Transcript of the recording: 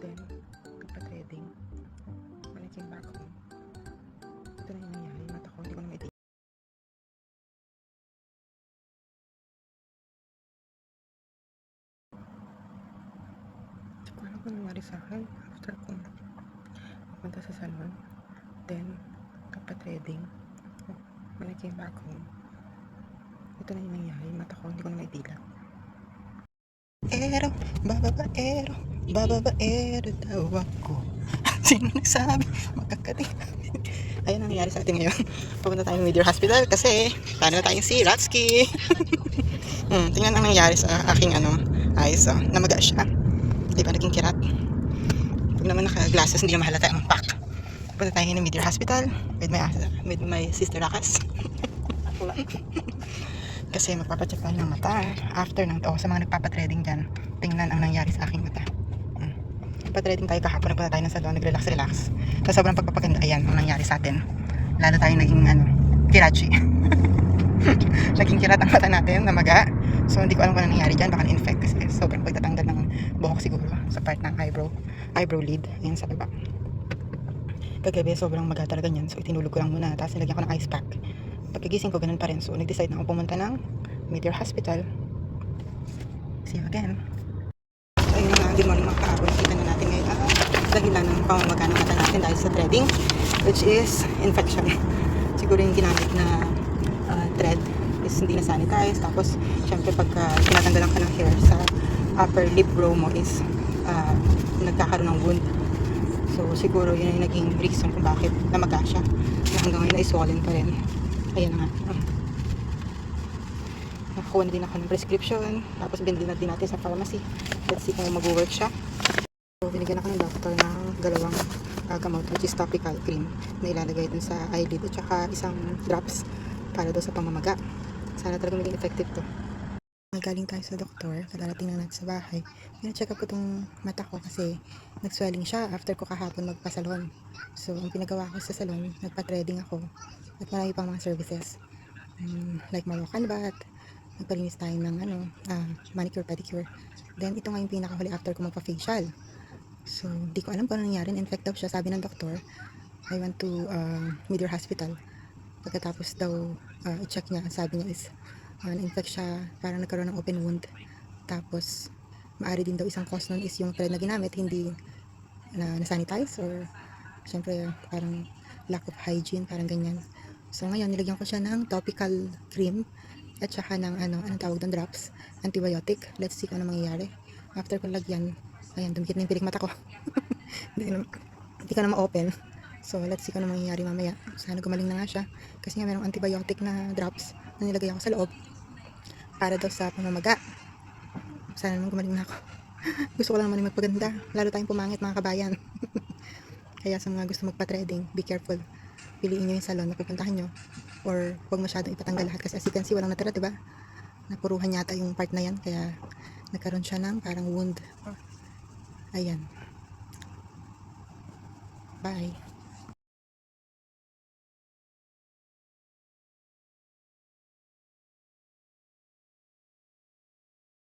Then, nagpa-threading. When I came back home, ito na yung nangyari. Mata ko, hindi ko na may di. Hindi ko alam kung nangyari sa akin after kong pupunta sa salon. Then, nagpa-threading. When I came back home, ito na yung nangyari. Mata ko, hindi ko na may dila. Bababaero daw ako. Sino nagsabi? Magkakati. Ayun ang nangyari sa atin ngayon. Pupunta tayo ng Meteor Hospital kasi paano na tayong si Ratsky. Tingnan ang nangyari sa aking eyes. Namaga siya. Di ba naging kirat? Pag naman naka-glasses, hindi na mahalata ang pack. Pupunta tayo ng Meteor Hospital with my sister Rakas. Ako lang. Kasi magpapacheck tayo ng mata after ng sa mga nagpapatreading dyan, tingnan ang nangyari sa aking mata. Nagpatreading tayo kahapon, nagpunta tayo ng salon, nag-relax. Sa sobrang pagpapaganda, ayan ang nangyari sa atin. Lalo tayo naging kirachi. Naging kirat ang mata natin, namaga. So hindi ko alam kung ano nangyari dyan, baka na-infect kasi sobrang pagtatanggal ng buhok siguro sa part ng eyebrow lid, ayan sa baba. Kagabi sobrang maga talaga niyan, so itinulog ko lang muna, tapos nilagyan ko ng ice pack. Pagkagising ko ganun pa rin, so nag-decide na ako pumunta ng Meteor Hospital. See you again. So ayun nga, good morning mga kaabon. Kita na natin ngayon dahilan ng pamamaga ng mata natin dahil sa threading, which is infection. Siguro yung ginamit na thread is hindi na sanitize, tapos syempre pagka tinatanggalan ka ng hair sa upper lip row mo is nagkakaroon ng wound. So siguro yun yung naging reason kung bakit namaga siya, na hanggang ngayon ay swollen pa rin. Ayan nga. Nakakuha na din ako ng prescription. Tapos binili na din natin sa pharmacy. Let's see kung mag-work siya. So binigyan ako ng doctor ng dalawang gamot, which is topical cream na ilalagay dun sa eyelid at saka isang drops para doon sa pamamaga. Sana talaga maging effective to. Galing tayo sa doktor, kadarating na natin sa bahay. Pina-check up ko tong mata ko kasi nag-swelling siya after ko kahapon magpa-salon. So ang pinagawa ko sa salon, nagpa-threading ako at marami pang mga services. Like Moroccan bath, nagpalinis tayo ng manicure, pedicure. Then ito nga yung pinakahuli after ko magpa-facial. So di ko alam kung ano nangyari, infect daw siya. Sabi ng doktor, I went to Meteor Hospital. Pagkatapos daw i-check niya, sabi niya is na-infect siya, parang nagkaroon ng open wound. Tapos maari din daw isang cause nun is yung thread na ginamit hindi na-sanitize, or syempre parang lack of hygiene, parang ganyan. So ngayon nilagyan ko siya ng topical cream at saka ng anong tawag doon, drops, antibiotic. Let's see kung ano mangyayari after ko lagyan. Ayan, dumikit na yung pilik mata ko. Hindi ko na ma-open. So let's see kung ano mangyayari mamaya. Sana gumaling na nga siya kasi nga merong antibiotic na drops na nilagay ako sa loob para daw sa pamamaga. Sana naman gumaling na ako. Gusto ko lang naman magpaganda, lalo tayong pumangit mga kabayan. Kaya sa mga gusto magpa-threading, be careful. Piliin nyo yung salon na pupuntahan nyo, or huwag masyadong ipatanggal lahat kasi as you can see, walang natira, diba? Napuruhan yata yung part na yan, kaya nagkaroon siya ng parang wound. Ayan. Bye.